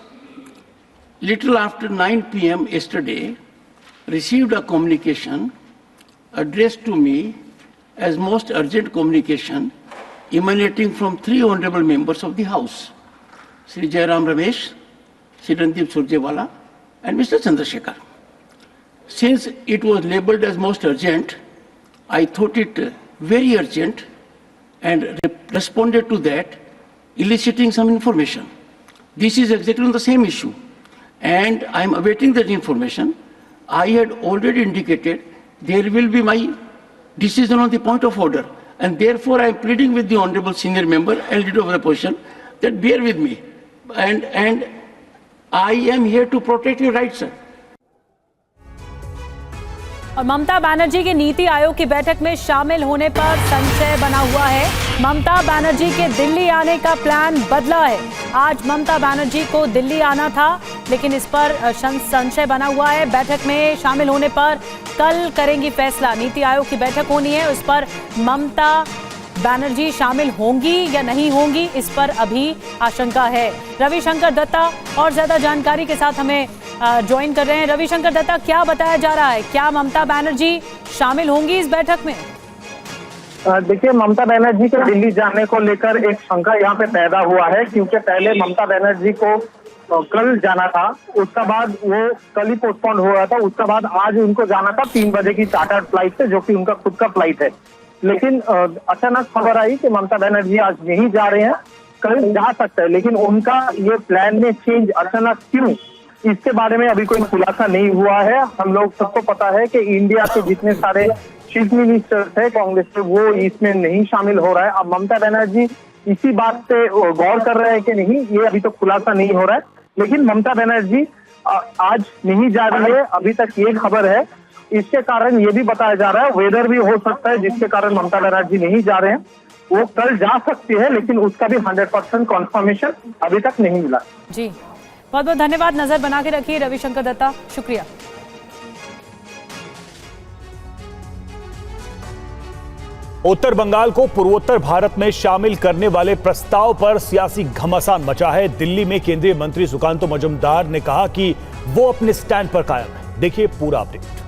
little after 9 p.m. yesterday, received a communication addressed to me as most urgent communication emanating from 3 honorable members of the House, Sri Jairam Ramesh, Sri Randeep Surjewala, and Mr. Chandrasekhar. Since it was labeled as most urgent, I thought it very urgent and responded to that, eliciting some information. This is exactly on the same issue, and I am awaiting that information. I had already indicated there will be my decision on the point of order, and therefore I am pleading with the honorable senior member and leader of the opposition that bear with me, and I am here to protect your rights, sir. और ममता बनर्जी की नीति आयोग की बैठक में शामिल होने पर संशय बना हुआ है। ममता बनर्जी के दिल्ली आने का प्लान बदला है। आज ममता बनर्जी को दिल्ली आना था, लेकिन इस पर संशय बना हुआ है। बैठक में शामिल होने पर कल करेंगी फैसला। नीति आयोग की बैठक होनी है, उस पर ममता बनर्जी शामिल होंगी या नहीं होंगी, इस पर अभी आशंका है। रविशंकर दत्ता और ज्यादा जानकारी के साथ हमें ज्वाइन कर रहे हैं। रविशंकर दत्ता, क्या बताया जा रहा है, क्या ममता बनर्जी शामिल होंगी इस बैठक में? देखिए, ममता बनर्जी के दिल्ली जाने को लेकर एक शंका यहाँ पे पैदा हुआ है, क्योंकि पहले ममता बनर्जी को कल जाना था, उसका बाद वो कल ही पोस्टपोन हो रहा था, उसका बाद आज उनको जाना था 3 बजे की चार्टर्ड फ्लाइट से, जो कि उनका खुद का फ्लाइट है। लेकिन अचानक खबर आई कि ममता बनर्जी आज नहीं जा रहे हैं, कल जा सकते हैं, लेकिन उनका ये प्लान में चेंज अचानक क्यों, इसके बारे में अभी कोई खुलासा नहीं हुआ है। हम लोग सबको पता है कि इंडिया के जितने सारे चीफ मिनिस्टर्स है कांग्रेस के, वो इसमें नहीं शामिल हो रहा है। अब ममता बनर्जी इसी बात पे गौर कर रहे हैं कि नहीं, ये अभी तो खुलासा नहीं हो रहा है। लेकिन ममता बनर्जी आज नहीं जा रही है, अभी तक ये खबर है। इसके कारण ये भी बताया जा रहा है वेदर भी हो सकता है जिसके कारण ममता बनर्जी नहीं जा रहे हैं। वो कल जा सकती है, लेकिन उसका भी 100% कॉन्फर्मेशन अभी तक नहीं मिला। जी, बहुत बहुत धन्यवाद। नजर बना के रखिए रविशंकर दत्ता, शुक्रिया। उत्तर बंगाल को पूर्वोत्तर भारत में शामिल करने वाले प्रस्ताव पर सियासी घमासान मचा है। दिल्ली में केंद्रीय मंत्री सुकांतो मजूमदार ने कहा कि वो अपने स्टैंड पर कायम है। देखिए पूरा अपडेट।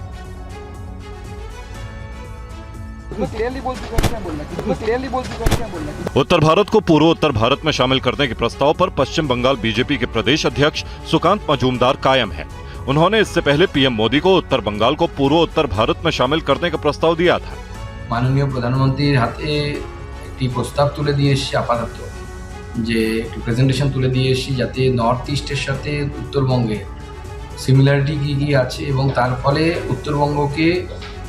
उत्तर भारत को पूर्वोत्तर भारत में शामिल करने के प्रस्ताव पर पश्चिम बंगाल बीजेपी के प्रदेश अध्यक्ष सुकांत मजूमदार कायम हैं। उन्होंने इससे पहले पीएम मोदी को उत्तर बंगाल को पूर्वोत्तर भारत में शामिल करने का प्रस्ताव दिया था। माननीय प्रधानमंत्रीर हाथे একটি প্রস্তাব তুলে দিয়ে এসেছি, আপাতত যে একটু প্রেজেন্টেশন তুলে দিয়ে এসেছি যাতে নর্থ ইস্টের সাথে উত্তরবঙ্গে সিমিলারিটি কি কি আছে এবং তার ফলে উত্তরবঙ্গকে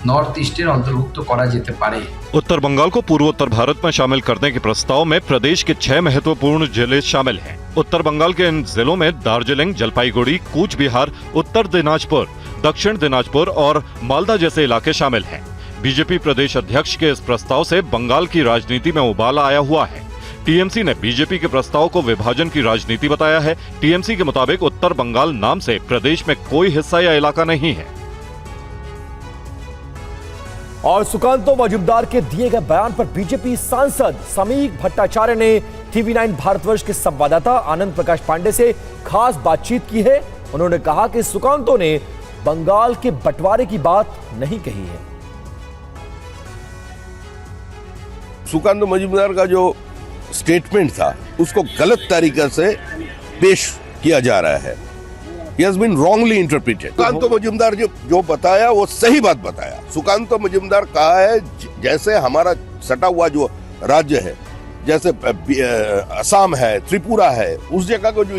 नॉर्थ ईस्टेर अंतर्भुक्त करा जेते पारे। उत्तर बंगाल को पूर्वोत्तर भारत में शामिल करने के प्रस्ताव में प्रदेश के 6 महत्वपूर्ण जिले शामिल हैं। उत्तर बंगाल के इन जिलों में दार्जिलिंग, जलपाईगुड़ी, कूच बिहार, उत्तर दिनाजपुर, दक्षिण दिनाजपुर और मालदा जैसे इलाके शामिल हैं। बीजेपी प्रदेश अध्यक्ष के इस प्रस्ताव से बंगाल की राजनीति में उबाल आया हुआ है। टीएमसी ने बीजेपी के प्रस्ताव को विभाजन की राजनीति बताया है। टीएमसी के मुताबिक उत्तर बंगाल नाम से प्रदेश में कोई हिस्सा या इलाका नहीं है। और सुकांतो मजूमदार के दिए गए बयान पर बीजेपी सांसद समीक भट्टाचार्य ने TV9 भारतवर्ष के संवाददाता आनंद प्रकाश पांडे से खास बातचीत की है। उन्होंने कहा कि सुकांतो ने बंगाल के बंटवारे की बात नहीं कही है। सुकांतो मजूमदार का जो स्टेटमेंट था उसको गलत तरीके से पेश किया जा रहा है। He has been wrongly interpreted. Sukanta Majumdar जो बताया वो सही बात बताया। सुकांतो मजूमदार कहा है जैसे हमारा सटा हुआ जो राज्य है, जैसे असम है, त्रिपुरा है, उस जगह को जो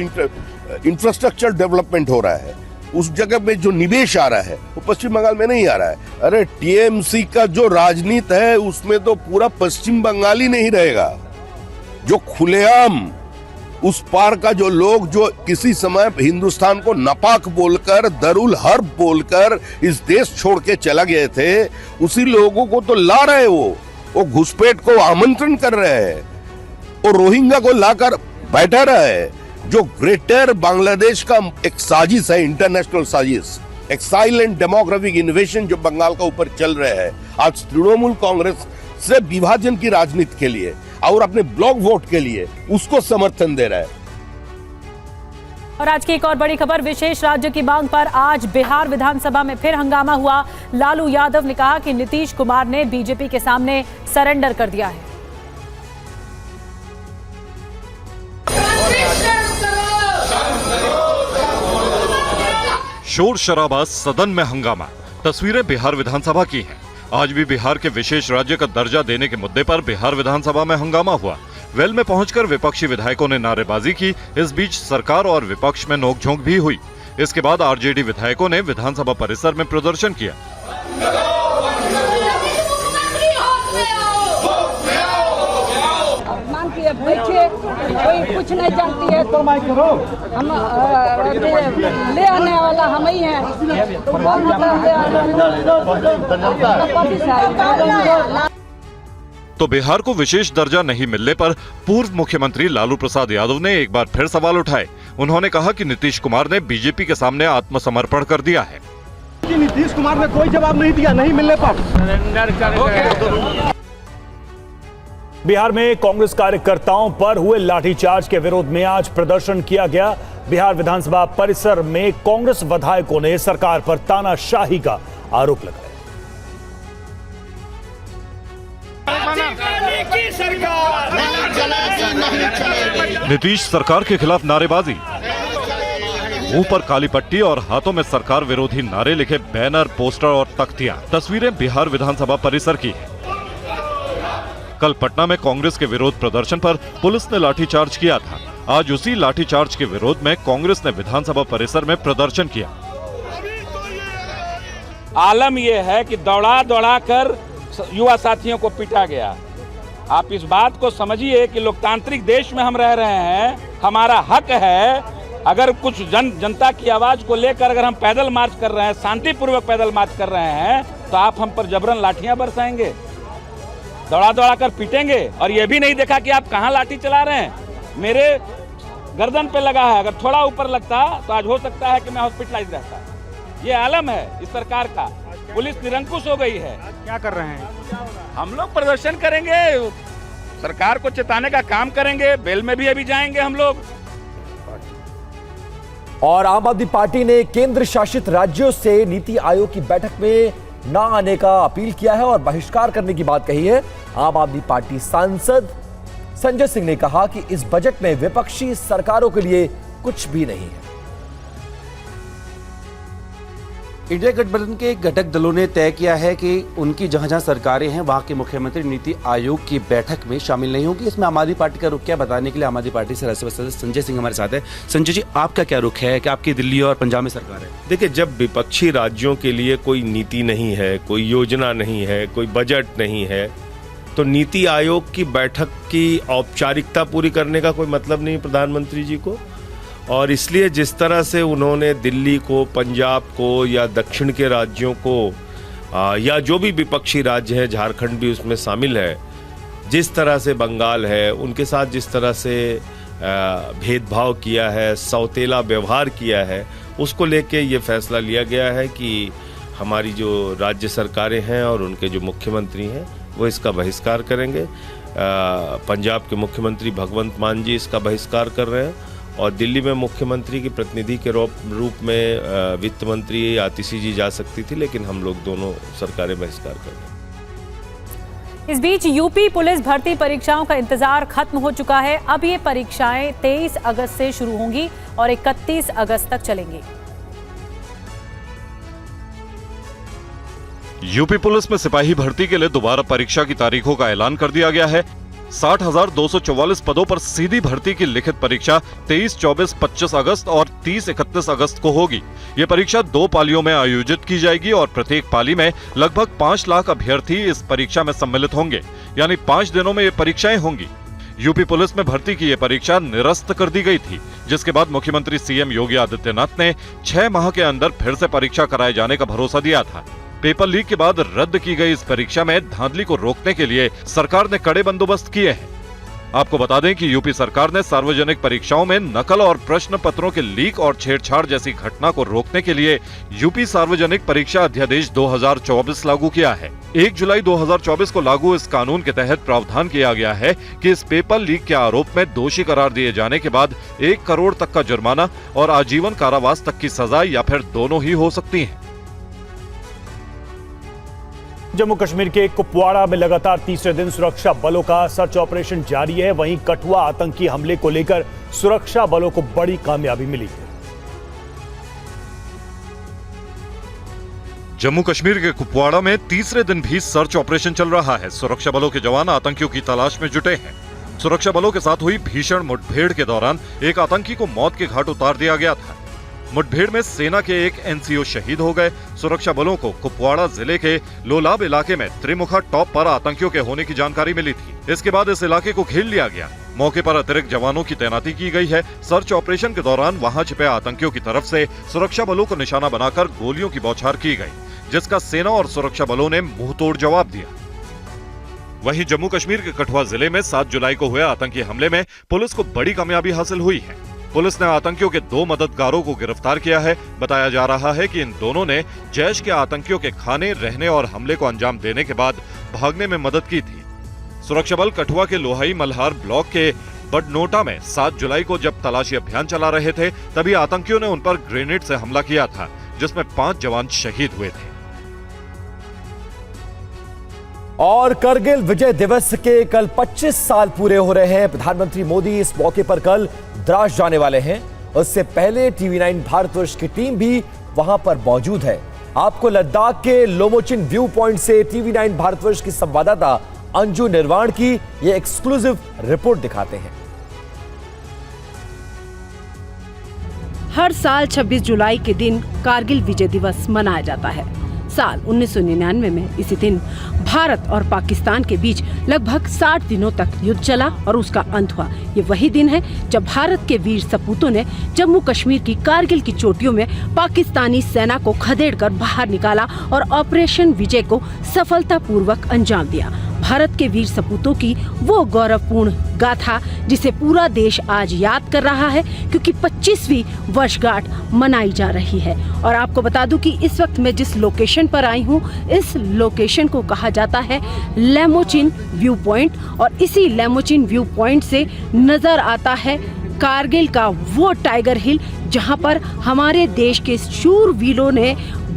इंफ्रास्ट्रक्चर डेवलपमेंट हो रहा है, उस जगह में जो निवेश आ रहा है वो पश्चिम बंगाल में नहीं आ रहा है। अरे टीएमसी का जो राजनीति है उसमें तो पूरा पश्चिम बंगाल ही नहीं रहेगा। जो खुलेआम उस पार का जो लोग जो किसी समय हिंदुस्तान को नापाक बोलकर, दरुल हर्ब बोलकर इस देश छोड़ के चला गए थे, उसी लोगों को तो ला रहे वो घुसपैठ को आमंत्रण कर रहे हैं, वो रोहिंग्या को लाकर बैठा रहा है। जो ग्रेटर बांग्लादेश का एक साजिश है, इंटरनेशनल साजिश, एक साइलेंट डेमोग्राफिक इन्वेशन जो बंगाल का ऊपर चल रहा है। आज तृणमूल कांग्रेस सिर्फ विभाजन की राजनीति के लिए और अपने ब्लॉक वोट के लिए उसको समर्थन दे रहा है। और आज की एक और बड़ी खबर, विशेष राज्य की मांग पर आज बिहार विधानसभा में फिर हंगामा हुआ। लालू यादव ने कहा कि नीतीश कुमार ने बीजेपी के सामने सरेंडर कर दिया है। शोर शराबा, सदन में हंगामा। तस्वीरें बिहार विधानसभा की हैं। आज भी बिहार के विशेष राज्य का दर्जा देने के मुद्दे पर बिहार विधानसभा में हंगामा हुआ। वेल में पहुंचकर विपक्षी विधायकों ने नारेबाजी की। इस बीच सरकार और विपक्ष में नोकझोंक भी हुई। इसके बाद आरजेडी विधायकों ने विधानसभा परिसर में प्रदर्शन किया। बैठे, कोई कुछ नहीं जानती है तो हम ले आने वाला हम ही हैं। तो बिहार को विशेष दर्जा नहीं मिलने पर पूर्व मुख्यमंत्री लालू प्रसाद यादव ने एक बार फिर सवाल उठाए। उन्होंने कहा कि नीतीश कुमार ने बीजेपी के सामने आत्मसमर्पण कर दिया है। कि नीतीश कुमार ने कोई जवाब नहीं दिया, नहीं मिलने पर सरेंडर कर गए। बिहार में कांग्रेस कार्यकर्ताओं पर हुए लाठीचार्ज के विरोध में आज प्रदर्शन किया गया। बिहार विधानसभा परिसर में कांग्रेस विधायकों ने सरकार पर तानाशाही का आरोप लगाया। नीतीश सरकार के खिलाफ नारेबाजी, मुंह पर काली पट्टी और हाथों में सरकार विरोधी नारे लिखे बैनर, पोस्टर और तख्तियां। तस्वीरें बिहार विधानसभा परिसर की हैं। कल पटना में कांग्रेस के विरोध प्रदर्शन पर पुलिस ने लाठीचार्ज किया था। आज उसी लाठीचार्ज के विरोध में कांग्रेस ने विधानसभा परिसर में प्रदर्शन किया। आलम यह है कि दौड़ा दौड़ा कर युवा साथियों को पीटा गया। आप इस बात को समझिए कि लोकतांत्रिक देश में हम रह रहे हैं, हमारा हक है। अगर कुछ जनता की आवाज को लेकर अगर हम पैदल मार्च कर रहे हैं, शांतिपूर्वक पैदल मार्च कर रहे हैं, तो आप हम पर जबरन लाठियां बरसाएंगे, दौड़ा दौड़ा कर पीटेंगे। और ये भी नहीं देखा कि आप कहां लाठी चला रहे हैं। मेरे गर्दन पे लगा है, अगर थोड़ा ऊपर लगता तो आज हो सकता है कि मैं हॉस्पिटलाइज रहता। ये आलम है इस सरकार का। पुलिस निरंकुश हो गई है। क्या कर रहे हैं? हम लोग प्रदर्शन करेंगे, सरकार को चेताने का काम करेंगे। बेल में भी अभी जाएंगे हम लोग। और आम आदमी पार्टी ने केंद्र शासित राज्यों से नीति आयोग की बैठक में न आने का अपील किया है और बहिष्कार करने की बात कही है। आम आदमी पार्टी सांसद संजय सिंह ने कहा कि इस बजट में विपक्षी सरकारों के लिए कुछ भी नहीं है। इंडिया गठबंधन के घटक दलों ने तय किया है कि उनकी जहां सरकारें हैं वहां के मुख्यमंत्री नीति आयोग की बैठक में शामिल नहीं होंगी। इसमें आम आदमी पार्टी का रुख क्या, बताने के लिए आम आदमी पार्टी से राज्यसभा सदस्य संजय सिंह हमारे साथ है। संजय जी, आपका क्या रुख है कि आपकी दिल्ली और पंजाब में सरकार है? देखिए, जब विपक्षी राज्यों के लिए कोई नीति नहीं है, कोई योजना नहीं है, कोई बजट नहीं है, तो नीति आयोग की बैठक की औपचारिकता पूरी करने का कोई मतलब नहीं प्रधानमंत्री जी को। और इसलिए जिस तरह से उन्होंने दिल्ली को, पंजाब को या दक्षिण के राज्यों को या जो भी विपक्षी राज्य है, झारखंड भी उसमें शामिल है, जिस तरह से बंगाल है, उनके साथ जिस तरह से भेदभाव किया है, सौतेला व्यवहार किया है, उसको लेके ये फैसला लिया गया है कि हमारी जो राज्य सरकारें हैं और उनके जो मुख्यमंत्री हैं वो इसका बहिष्कार करेंगे। पंजाब के मुख्यमंत्री भगवंत मान जी इसका बहिष्कार कर रहे हैं और दिल्ली में मुख्यमंत्री की प्रतिनिधि के रूप में वित्त मंत्री आतिशी जी जा सकती थी, लेकिन हम लोग दोनों सरकारें बहिष्कार कर रहे हैं। इस बीच यूपी पुलिस भर्ती परीक्षाओं का इंतजार खत्म हो चुका है। अब ये परीक्षाएं 23 अगस्त से शुरू होंगी और 31 अगस्त तक चलेंगी। यूपी पुलिस में सिपाही भर्ती के लिए दोबारा परीक्षा की तारीखों का ऐलान कर दिया गया है। 60,244 पदों पर सीधी भर्ती की लिखित परीक्षा 23, 24, 25 अगस्त और 30, 31 अगस्त को होगी। ये परीक्षा 2 पालियों में आयोजित की जाएगी और प्रत्येक पाली में लगभग 5 लाख अभ्यर्थी इस परीक्षा में सम्मिलित होंगे, यानी 5 दिनों में ये परीक्षाएं होंगी। यूपी पुलिस में भर्ती की ये परीक्षा निरस्त कर दी गई थी, जिसके बाद मुख्यमंत्री सीएम योगी आदित्यनाथ ने 6 माह के अंदर फिर से परीक्षा कराए जाने का भरोसा दिया था। पेपर लीक के बाद रद्द की गई इस परीक्षा में धांधली को रोकने के लिए सरकार ने कड़े बंदोबस्त किए हैं। आपको बता दें कि यूपी सरकार ने सार्वजनिक परीक्षाओं में नकल और प्रश्न पत्रों के लीक और छेड़छाड़ जैसी घटना को रोकने के लिए यूपी सार्वजनिक परीक्षा अध्यादेश 2024 लागू किया है। 1 जुलाई 2024 को लागू इस कानून के तहत प्रावधान किया गया है कि इस पेपर लीक के आरोप में दोषी करार दिए जाने के बाद 1 करोड़ तक का जुर्माना और आजीवन कारावास तक की सजा या फिर दोनों ही हो सकती है। जम्मू कश्मीर के कुपवाड़ा में लगातार तीसरे दिन सुरक्षा बलों का सर्च ऑपरेशन जारी है। वहीं कठुआ आतंकी हमले को लेकर सुरक्षा बलों को बड़ी कामयाबी मिली है। जम्मू कश्मीर के कुपवाड़ा में तीसरे दिन भी सर्च ऑपरेशन चल रहा है। सुरक्षा बलों के जवान आतंकियों की तलाश में जुटे हैं। सुरक्षा बलों के साथ हुई भीषण मुठभेड़ के दौरान एक आतंकी को मौत के घाट उतार दिया गया था। मुठभेड़ में सेना के एक एनसीओ शहीद हो गए। सुरक्षा बलों को कुपवाड़ा जिले के लोलाब इलाके में त्रिमुखा टॉप पर आतंकियों के होने की जानकारी मिली थी। इसके बाद इस इलाके को घेर लिया गया। मौके पर अतिरिक्त जवानों की तैनाती की गई है। सर्च ऑपरेशन के दौरान वहां छिपे आतंकियों की तरफ से सुरक्षा बलों को निशाना बनाकर गोलियों की बौछार की गई, जिसका सेना और सुरक्षा बलों ने मुंहतोड़ जवाब दिया। वहीं जम्मू कश्मीर के कठुआ जिले में 7 जुलाई को हुए आतंकी हमले में पुलिस को बड़ी कामयाबी हासिल हुई है। पुलिस ने आतंकियों के 2 मददगारों को गिरफ्तार किया है। बताया जा रहा है कि इन दोनों ने जैश के आतंकियों के खाने, रहने और हमले को अंजाम देने के बाद भागने में मदद की थी। सुरक्षा बल कठुआ के लोहाई मल्हार ब्लॉक के बडनोटा में 7 जुलाई को जब तलाशी अभियान चला रहे थे, तभी आतंकियों ने उन पर ग्रेनेड से हमला किया था, जिसमें 5 जवान शहीद हुए थे। और करगिल विजय दिवस के कल 25 साल पूरे हो रहे हैं। प्रधानमंत्री मोदी इस मौके पर कल द्रास जाने वाले हैं। उससे पहले TV9 भारतवर्ष की टीम भी वहां पर मौजूद है। आपको लद्दाख के लोमोचिन व्यू पॉइंट से TV9 भारतवर्ष की संवाददाता अंजू निर्वाण की ये एक्सक्लूसिव रिपोर्ट दिखाते हैं। हर साल 26 जुलाई के दिन कारगिल विजय दिवस मनाया जाता है। साल 1999 में इसी दिन भारत और पाकिस्तान के बीच लगभग 60 दिनों तक युद्ध चला और उसका अंत हुआ। ये वही दिन है जब भारत के वीर सपूतों ने जम्मू कश्मीर की कारगिल की चोटियों में पाकिस्तानी सेना को खदेड़कर बाहर निकाला और ऑपरेशन विजय को सफलतापूर्वक अंजाम दिया। भारत के वीर सपूतों की वो गौरवपूर्ण गाथा जिसे पूरा देश आज याद कर रहा है, क्योंकि 25वीं वर्षगांठ मनाई जा रही है। और आपको बता दूं कि इस वक्त मैं जिस लोकेशन पर आई हूँ, इस लोकेशन को कहा जाता है लेमोचिन व्यू पॉइंट, और इसी लेमोचिन व्यू पॉइंट से नजर आता है कारगिल का वो टाइगर हिल जहाँ पर हमारे देश के शूरवीरों ने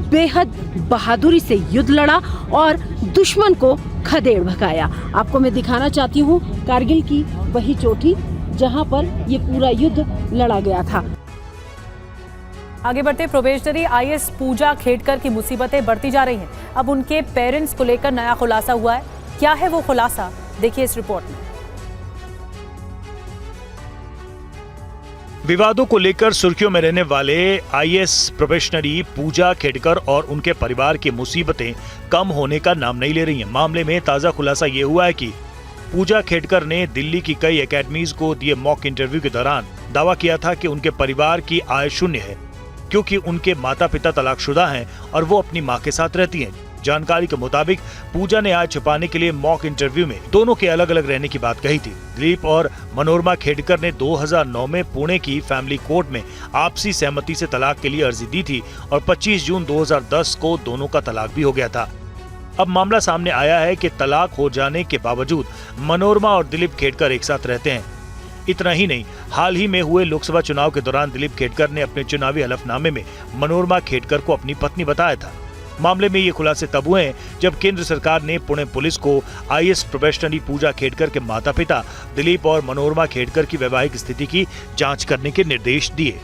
बेहद बहादुरी से युद्ध लड़ा और दुश्मन को खदेड़ भगाया। आपको मैं दिखाना चाहती हूँ कारगिल की वही चोटी जहाँ पर ये पूरा युद्ध लड़ा गया था। आगे बढ़ते प्रोबेशनरी IAS पूजा खेड़कर की मुसीबतें बढ़ती जा रही हैं। अब उनके पेरेंट्स को लेकर नया खुलासा हुआ है। क्या है वो खुलासा, देखिए इस रिपोर्ट में। विवादों को लेकर सुर्खियों में रहने वाले IAS प्रोबेशनरी पूजा खेड़कर और उनके परिवार की मुसीबतें कम होने का नाम नहीं ले रही हैं। मामले में ताजा खुलासा ये हुआ है कि पूजा खेड़कर ने दिल्ली की कई एकेडमीज को दिए मॉक इंटरव्यू के दौरान दावा किया था कि उनके परिवार की आय शून्य है, क्योंकि उनके माता पिता तलाकशुदा हैं और वो अपनी मां के साथ रहती हैं। जानकारी के मुताबिक पूजा ने आय छुपाने के लिए मॉक इंटरव्यू में दोनों के अलग अलग रहने की बात कही थी। दिलीप और मनोरमा खेड़कर ने 2009 में पुणे की फैमिली कोर्ट में आपसी सहमति से तलाक के लिए अर्जी दी थी और 25 जून 2010 को दोनों का तलाक भी हो गया था। अब मामला सामने आया है कि तलाक हो जाने के बावजूद मनोरमा और दिलीप खेड़कर एक साथ रहते हैं। इतना ही नहीं, हाल ही में हुए लोकसभा चुनाव के दौरान दिलीप खेड़कर ने अपने चुनावी हलफनामे में मनोरमा खेड़कर को अपनी पत्नी बताया था। मामले में ये खुलासे तब हुए हैं जब केंद्र सरकार ने पुणे पुलिस को IAS प्रोबेशनरी पूजा खेड़कर के माता पिता दिलीप और मनोरमा खेड़कर की वैवाहिक स्थिति की जांच करने के निर्देश दिए।